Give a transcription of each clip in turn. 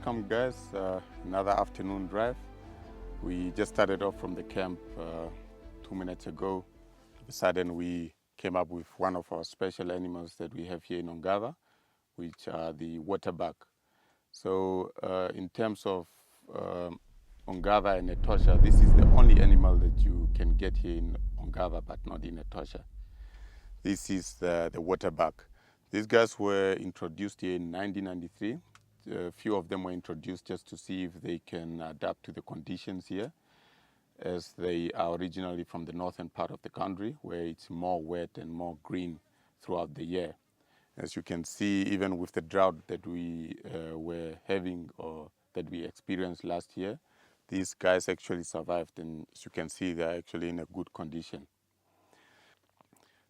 welcome guys. Another afternoon drive. We just started off from the camp 2 minutes ago. All of a sudden we came up with one of our special animals that we have here in Ongava, which are the waterbuck. So in terms of Ongava and Etosha, this is the only animal that you can get here in Ongava but not in Etosha. This is the waterbuck. These guys were introduced here in 1993. A few of them were introduced just to see if they can adapt to the conditions here, as they are originally from the northern part of the country where it's more wet and more green throughout the year. As you can see, even with the drought that we were having or that we experienced last year, these guys actually survived, and as you can see, they're actually in a good condition.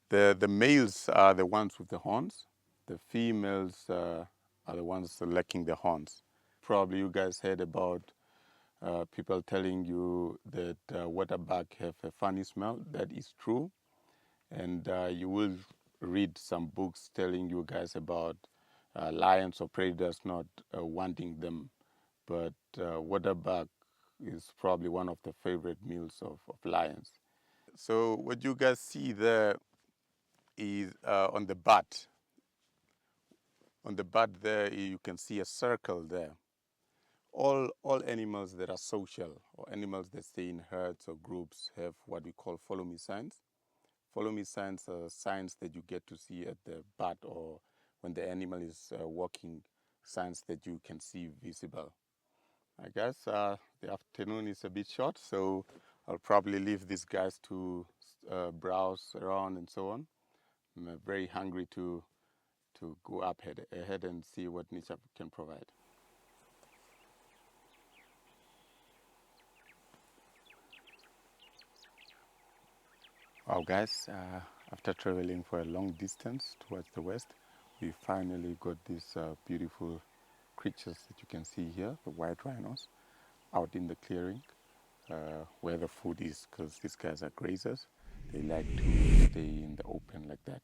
The males are the ones with the horns. The females are the ones lacking the horns. Probably you guys heard about people telling you that waterbuck have a funny smell. That is true. And you will read some books telling you guys about lions or predators not wanting them. But waterbuck is probably one of the favorite meals of lions. So what you guys see there is on the butt. On the butt there, you can see a circle there. All animals that are social or animals that stay in herds or groups have what we call follow me signs. Follow me signs are signs that you get to see at the butt, or when the animal is walking, signs that you can see visible. I guess the afternoon is a bit short, so I'll probably leave these guys to browse around and so on. I'm very hungry to go up ahead and see what nature can provide. Wow guys, after traveling for a long distance towards the west, we finally got these beautiful creatures that you can see here, the white rhinos, out in the clearing where the food is, because these guys are grazers. They like to stay in the open like that.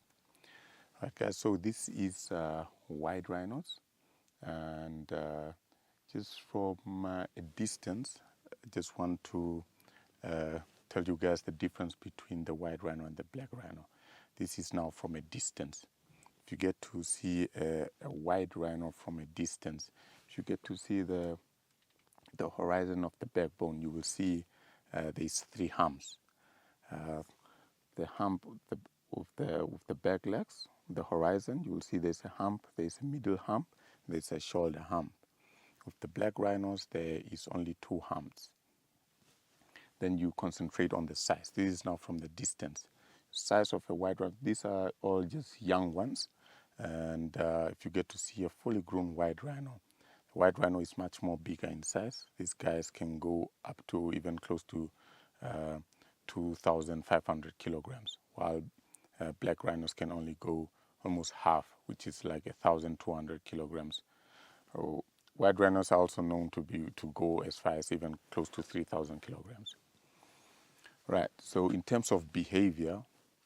Okay, so this is white rhinos, and just from a distance, I just want to tell you guys the difference between the white rhino and the black rhino. This is now from a distance. If you get to see a white rhino from a distance, if you get to see the horizon of the backbone, you will see there's three humps. The hump with the back legs, the horizon, you will see there's a hump, there's a middle hump, there's a shoulder hump. With the black rhinos, there is only two humps. Then you concentrate on the size. This is now from the distance. Size of a white rhino, these are all just young ones. And if you get to see a fully grown white rhino, the white rhino is much more bigger in size. These guys can go up to even close to 2,500 kilograms, while black rhinos can only go almost half, which is like 1,200 kilograms. So white rhinos are also known to go as far as even close to 3,000 kilograms. Right, so in terms of behavior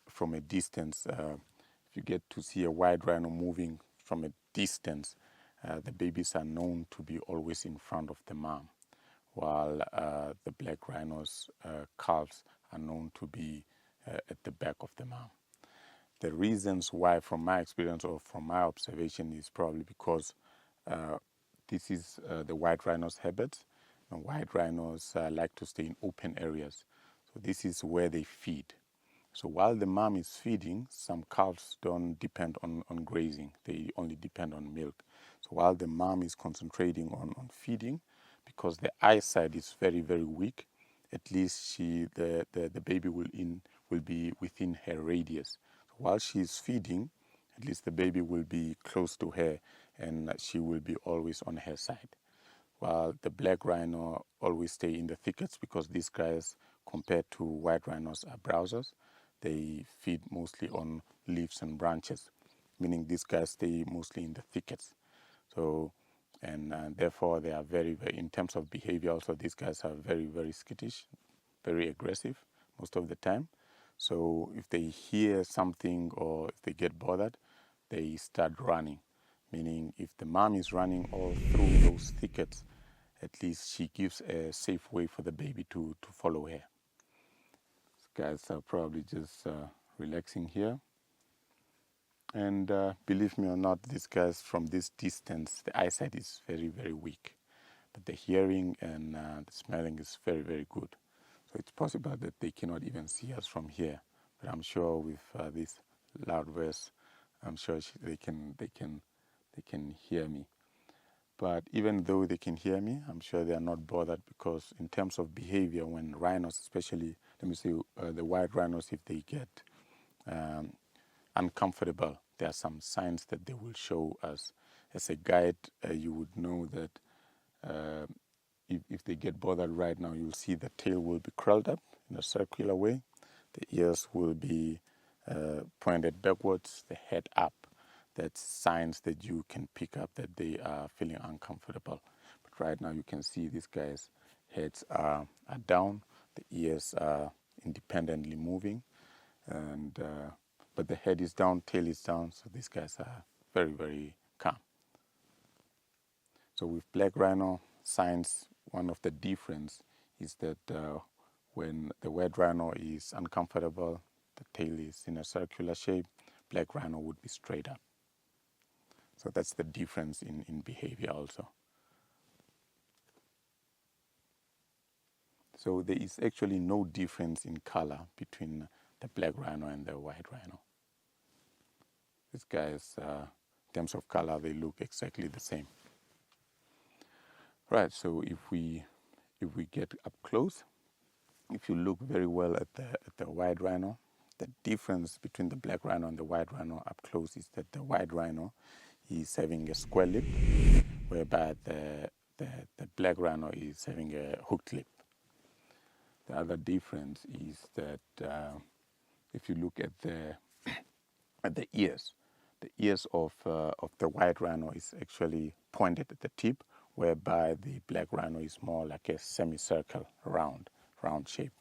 from a distance, if you get to see a white rhino moving from a distance, the babies are known to be always in front of the mom, while the black rhinos' calves are known to be at the back of the mom. The reasons why, from my experience or from my observation, is probably because this is the white rhino's habit. And white rhinos like to stay in open areas. So this is where they feed. So while the mom is feeding, some calves don't depend on grazing. They only depend on milk. So while the mom is concentrating on feeding, because the eyesight is very, very weak, at least the baby will be within her radius. So while she is feeding, at least the baby will be close to her, and she will be always on her side. While the black rhino always stay in the thickets, because these guys, compared to white rhinos, are browsers. They feed mostly on leaves and branches, meaning these guys stay mostly in the thickets. So, and therefore they are very, very, in terms of behavior also, these guys are very, very skittish, very aggressive most of the time. So if they hear something or if they get bothered, they start running, meaning if the mom is running all through those thickets, at least she gives a safe way for the baby to follow her. These guys are probably just relaxing here. And believe me or not, these guys from this distance, the eyesight is very, very weak. But the hearing and the smelling is very, very good. So it's possible that they cannot even see us from here. But I'm sure with this loud voice, I'm sure they can hear me. But even though they can hear me, I'm sure they are not bothered, because in terms of behavior, when rhinos, especially, let me say the white rhinos, if they get uncomfortable, there are some signs that they will show us. As a guide, you would know that if they get bothered right now, you'll see the tail will be curled up in a circular way. The ears will be pointed backwards, the head up. That's signs that you can pick up that they are feeling uncomfortable. But right now you can see these guys' heads are down, the ears are independently moving, and but the head is down, tail is down, so these guys are very, very calm. So with black rhino signs, one of the difference is that when the white rhino is uncomfortable, the tail is in a circular shape, black rhino would be straight up. So that's the difference in behavior also. So there is actually no difference in color between the black rhino and the white rhino. These guys, in terms of color, they look exactly the same. Right, so if we get up close, if you look very well at the white rhino, the difference between the black rhino and the white rhino up close is that the white rhino is having a square lip, whereby the black rhino is having a hooked lip. The other difference is that if you look at the ears, the ears of the white rhino is actually pointed at the tip, whereby the black rhino is more like a semicircle, round shape.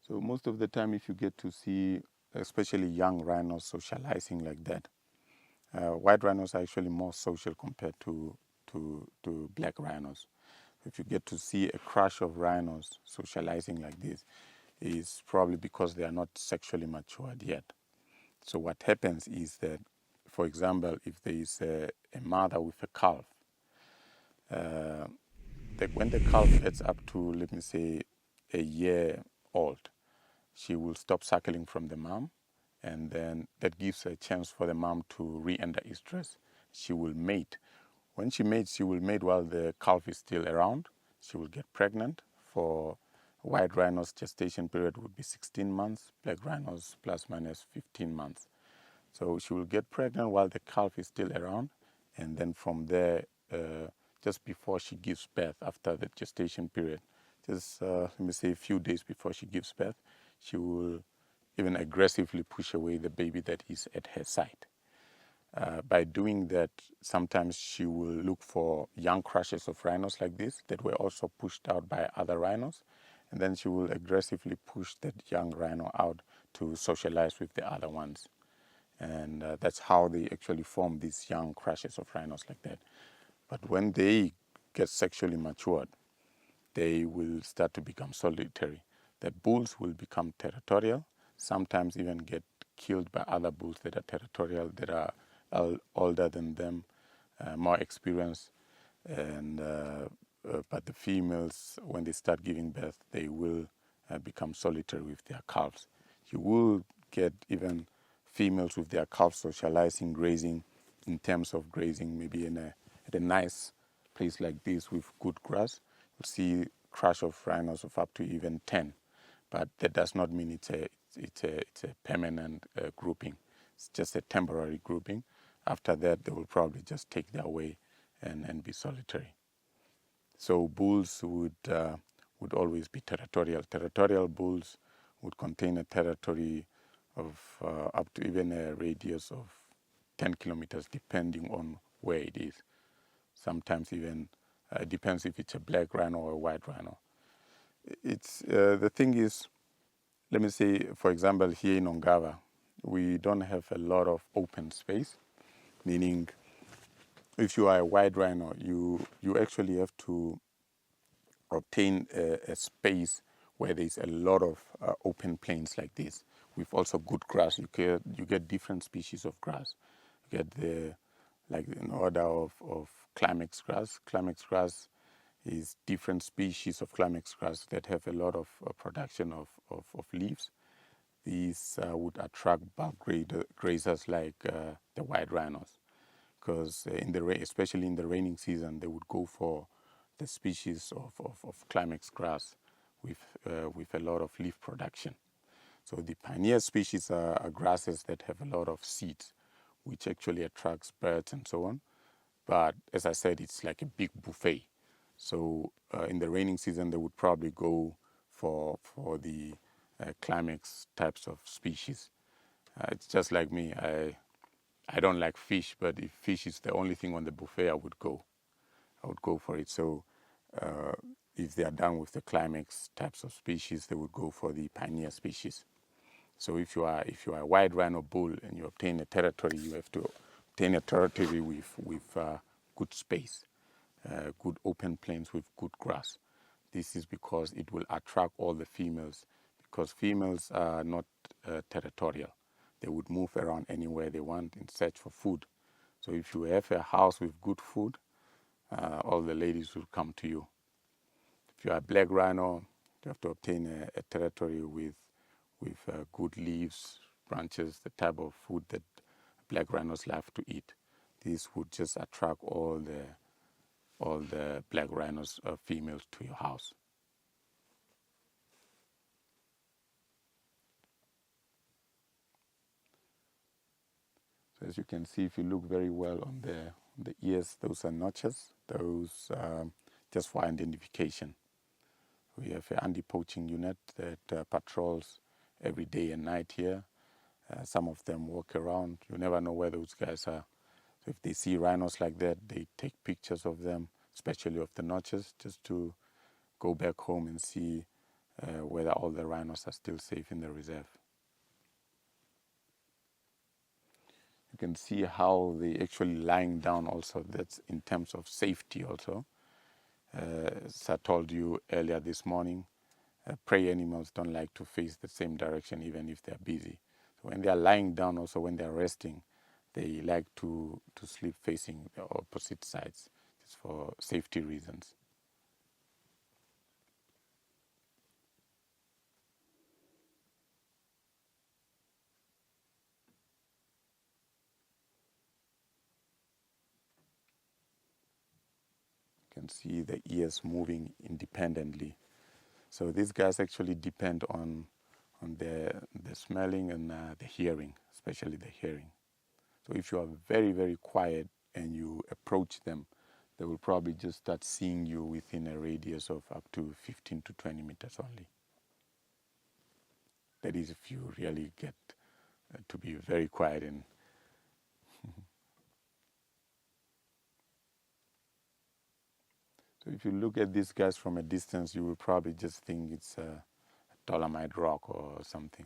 So most of the time, if you get to see, especially young rhinos socializing like that, white rhinos are actually more social compared to black rhinos. If you get to see a crush of rhinos socializing like this, is probably because they are not sexually matured yet. So what happens is that, for example, if there is a mother with a calf, when the calf gets up to, let me say, a year old, she will stop suckling from the mom, and then that gives her a chance for the mom to re-enter estrus. She will mate. When she mates, she will mate while the calf is still around. She will get pregnant. For white rhinos, gestation period would be 16 months, black rhinos plus minus 15 months. So she will get pregnant while the calf is still around, and then from there, just before she gives birth, after the gestation period, just let me say a few days before she gives birth, she will even aggressively push away the baby that is at her side. By doing that, sometimes she will look for young crushes of rhinos like this that were also pushed out by other rhinos, and then she will aggressively push that young rhino out to socialize with the other ones. And that's how they actually form these young crushes of rhinos like that. But when they get sexually matured, they will start to become solitary. The bulls will become territorial, sometimes even get killed by other bulls that are territorial, that are older than them, more experienced. And but the females, when they start giving birth, they will become solitary with their calves. You will get even females with their calves socializing, grazing, in terms of grazing, maybe at a nice place like this with good grass. You'll see crush of rhinos of up to even 10. But that does not mean it's a permanent grouping. It's just a temporary grouping. After that, they will probably just take their way and be solitary. So bulls would always be territorial. Territorial bulls would contain a territory of up to even a radius of 10 kilometers, depending on where it is. Sometimes even depends if it's a black rhino or a white rhino. It's the thing is, let me say, for example, here in Ongava, we don't have a lot of open space, meaning if you are a white rhino, you actually have to obtain a space where there's a lot of open plains like this, with also good grass. You get different species of grass. You get the, like in order of climax grass. Climax grass is different species of climax grass that have a lot of production of leaves. These would attract bulk grazers like the white rhinos, because especially in the raining season, they would go for the species of climax grass with a lot of leaf production. So the pioneer species are grasses that have a lot of seeds, which actually attracts birds and so on. But as I said, it's like a big buffet. So in the raining season, they would probably go for the climax types of species. It's just like me. I don't like fish, but if fish is the only thing on the buffet, I would go for it. So if they are done with the climax types of species, they would go for the pioneer species. So if you are a white rhino bull and you obtain a territory, you have to obtain a territory with good space, good open plains with good grass. This is because it will attract all the females, because females are not territorial. They would move around anywhere they want in search for food. So if you have a house with good food, all the ladies will come to you. If you are a black rhino, you have to obtain a territory with good leaves, branches, the type of food that black rhinos love to eat. This would just attract all the black rhinos females to your house. So as you can see, if you look very well on the ears, those are notches. Those just for identification. We have an anti-poaching unit that patrols every day and night here. Some of them walk around. You never know where those guys are. So if they see rhinos like that, they take pictures of them, especially of the notches, just to go back home and see whether all the rhinos are still safe in the reserve. You can see how they actually lying down also. That's in terms of safety also. As I told you earlier this morning, prey animals don't like to face the same direction even if they're busy. So when they're lying down, also when they're resting, they like to sleep facing the opposite sides, just for safety reasons. You can see the ears moving independently. So these guys actually depend on the smelling and the hearing, especially the hearing. So if you are very, very quiet and you approach them, they will probably just start seeing you within a radius of up to 15 to 20 meters only. That is if you really get to be very quiet. And so if you look at these guys from a distance, you will probably just think it's a dolomite rock or something.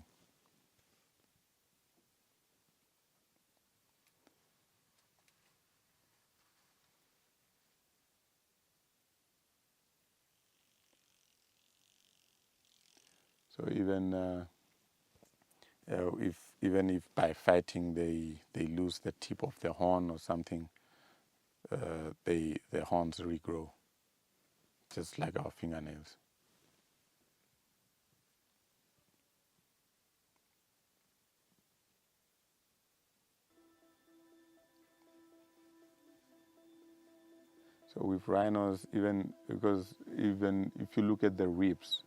So even if by fighting they lose the tip of the horn or something, the horns regrow, just like our fingernails. So with rhinos, even if you look at the ribs,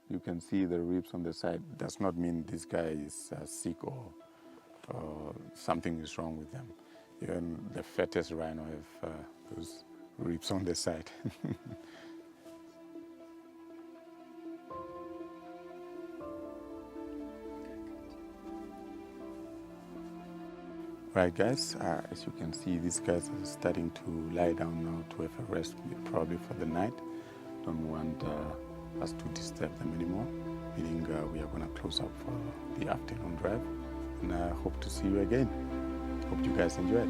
you can see the ribs on the side. Does not mean this guy is sick or something is wrong with them. Even the fattest rhino have those ribs on the side. Right guys, as you can see, these guys are starting to lie down now to have a rest, probably for the night. Don't want us to disturb them anymore, meaning we are going to close up for the afternoon drive, and I hope to see you again. Hope you guys enjoyed.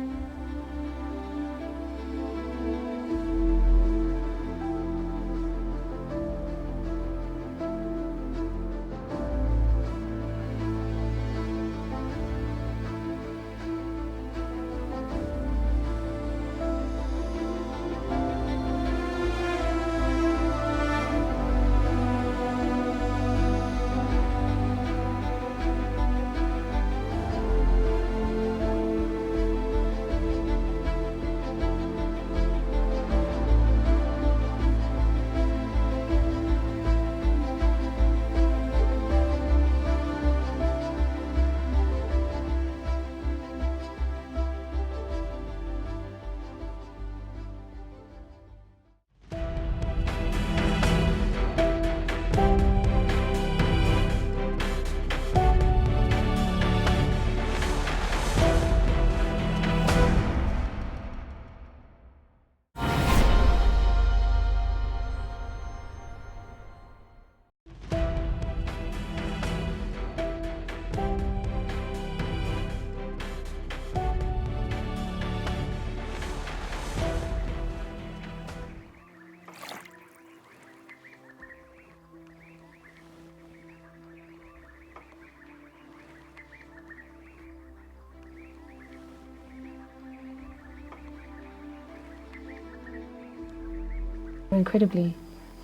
We're incredibly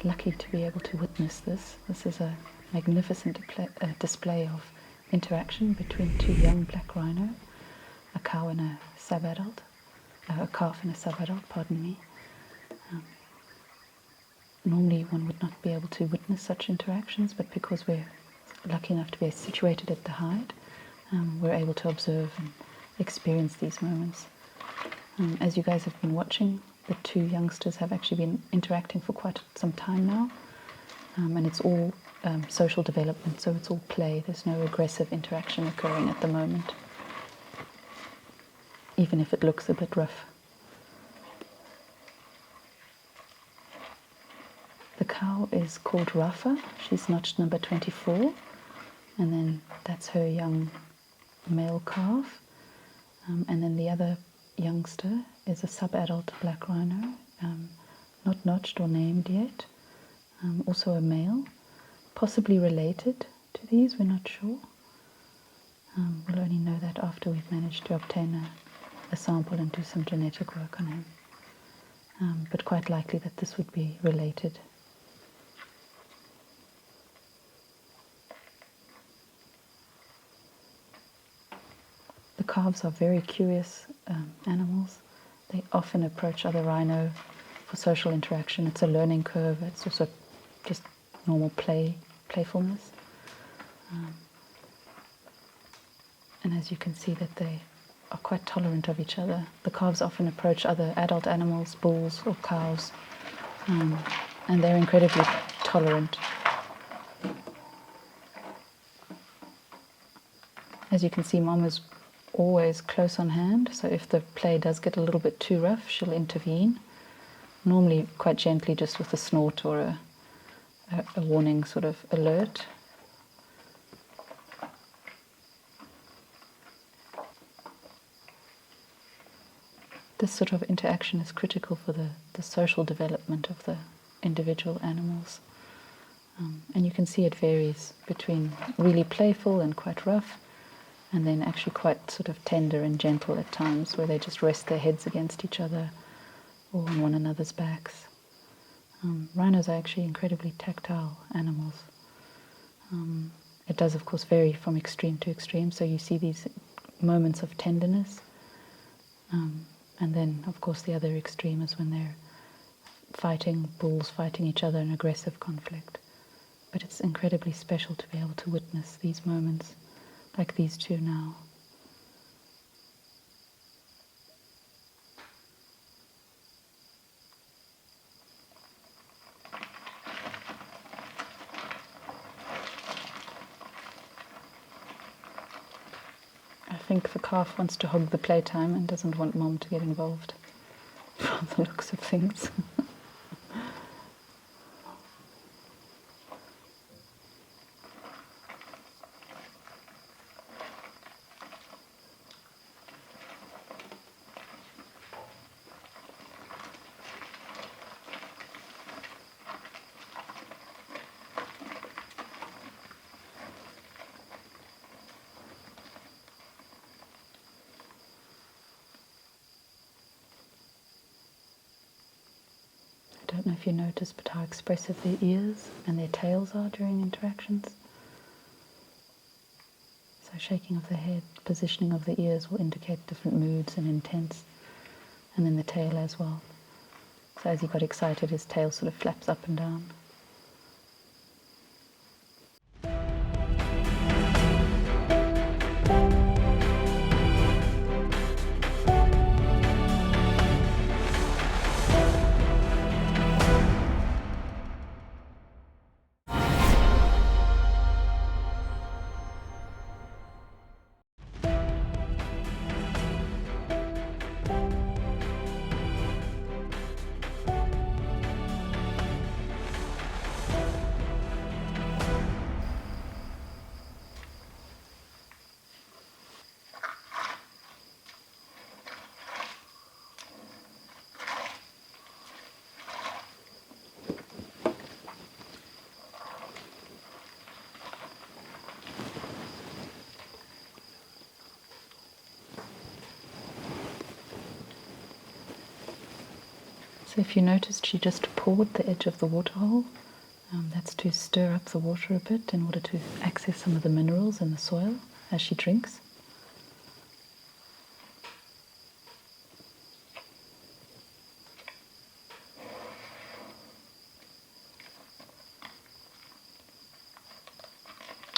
lucky to be able to witness this. This is a magnificent display of interaction between two young black rhino, a cow and a sub-adult, a calf and a sub-adult, pardon me. Normally one would not be able to witness such interactions, but because we're lucky enough to be situated at the hide, we're able to observe and experience these moments. As you guys have been watching, the two youngsters have actually been interacting for quite some time now, and it's all social development, so it's all play. There's no aggressive interaction occurring at the moment, even if it looks a bit rough. The cow is called Rafa. She's notched number 24, and then that's her young male calf, and then the other youngster is a sub-adult black rhino, not notched or named yet, also a male, possibly related to these, we're not sure. We'll only know that after we've managed to obtain a sample and do some genetic work on him, but quite likely that this would be related. The calves are very curious animals. They often approach other rhino for social interaction. It's a learning curve. It's also just normal playfulness. And as you can see that they are quite tolerant of each other. The calves often approach other adult animals, bulls or cows, and they're incredibly tolerant. As you can see, Mom is always close on hand, so if the play does get a little bit too rough, she'll intervene, normally quite gently, just with a snort or a warning sort of alert. This sort of interaction is critical for the social development of the individual animals, and you can see it varies between really playful and quite rough, and then actually quite sort of tender and gentle at times, where they just rest their heads against each other or on one another's backs. Rhinos are actually incredibly tactile animals. It does, of course, vary from extreme to extreme, so you see these moments of tenderness, and then, of course, the other extreme is when they're fighting, bulls fighting each other in aggressive conflict. But it's incredibly special to be able to witness these moments, like these two now. think the calf wants to hog the playtime and doesn't want mom to get involved, from the looks of things. I don't know if you noticed, but how expressive their ears and their tails are during interactions. So shaking of the head, positioning of the ears will indicate different moods and intents, and then the tail as well. So as he got excited, his tail sort of flaps up and down. So if you noticed, she just pawed the edge of the waterhole. That's to stir up the water a bit in order to access some of the minerals in the soil as she drinks.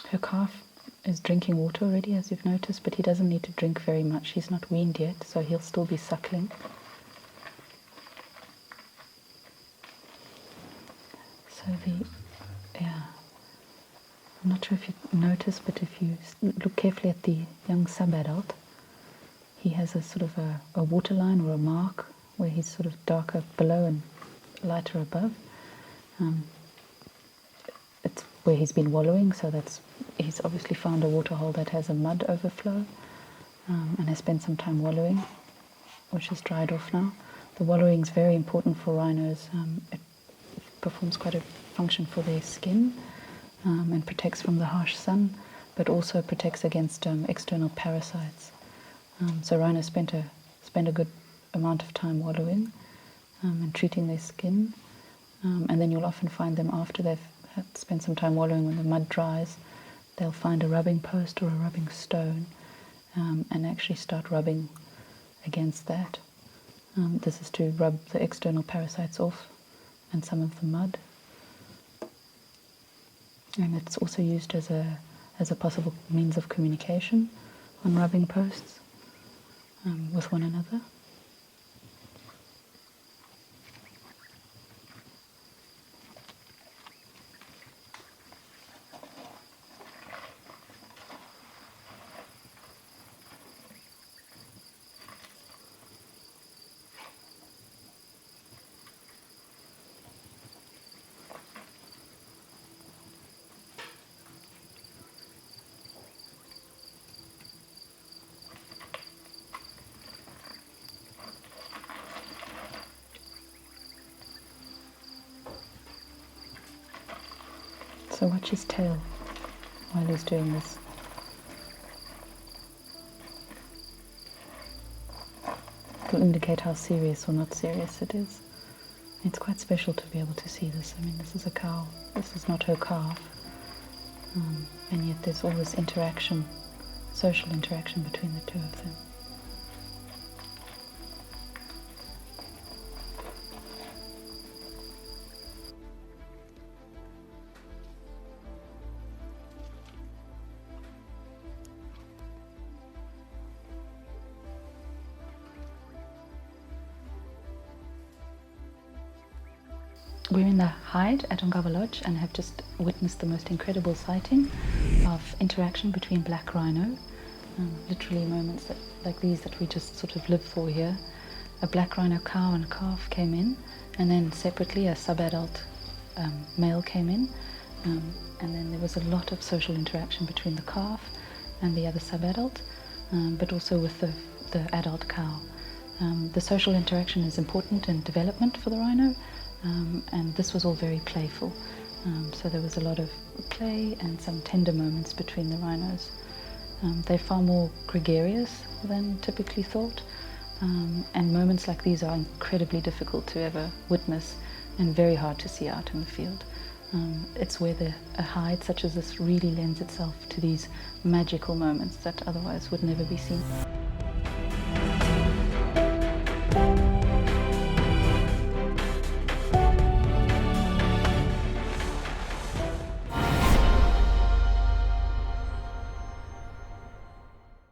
Her calf is drinking water already, as you've noticed, but he doesn't need to drink very much. He's not weaned yet, so he'll still be suckling. So I'm not sure if you noticed, but if you look carefully at the young sub-adult, he has a sort of a waterline or a mark where he's sort of darker below and lighter above. It's where he's been wallowing, so he's obviously found a waterhole that has a mud overflow, and has spent some time wallowing, which is dried off now. The wallowing is very important for rhinos. It performs quite a function for their skin, and protects from the harsh sun, but also protects against external parasites. So rhinos spend a good amount of time wallowing and treating their skin, and then you'll often find them after they've spent some time wallowing. When the mud dries, they'll find a rubbing post or a rubbing stone, and actually start rubbing against that. This is to rub the external parasites off and some of the mud. And it's also used as a possible means of communication on rubbing posts with one another. So watch his tail while he's doing this. It will indicate how serious or not serious it is. It's quite special to be able to see this. I mean, this is a cow. This is not her calf. And yet there's all this interaction, social interaction between the two of them. We're in the hide at Ongava Lodge and have just witnessed the most incredible sighting of interaction between black rhino literally moments like these that we just sort of live for here. A black rhino cow and calf came in, and then separately a subadult male came in, and then there was a lot of social interaction between the calf and the other subadult, but also with the adult cow. The social interaction is important in development for the rhino, and this was all very playful. So there was a lot of play and some tender moments between the rhinos. They're far more gregarious than typically thought, and moments like these are incredibly difficult to ever witness and very hard to see out in the field. It's where a hide such as this really lends itself to these magical moments that otherwise would never be seen.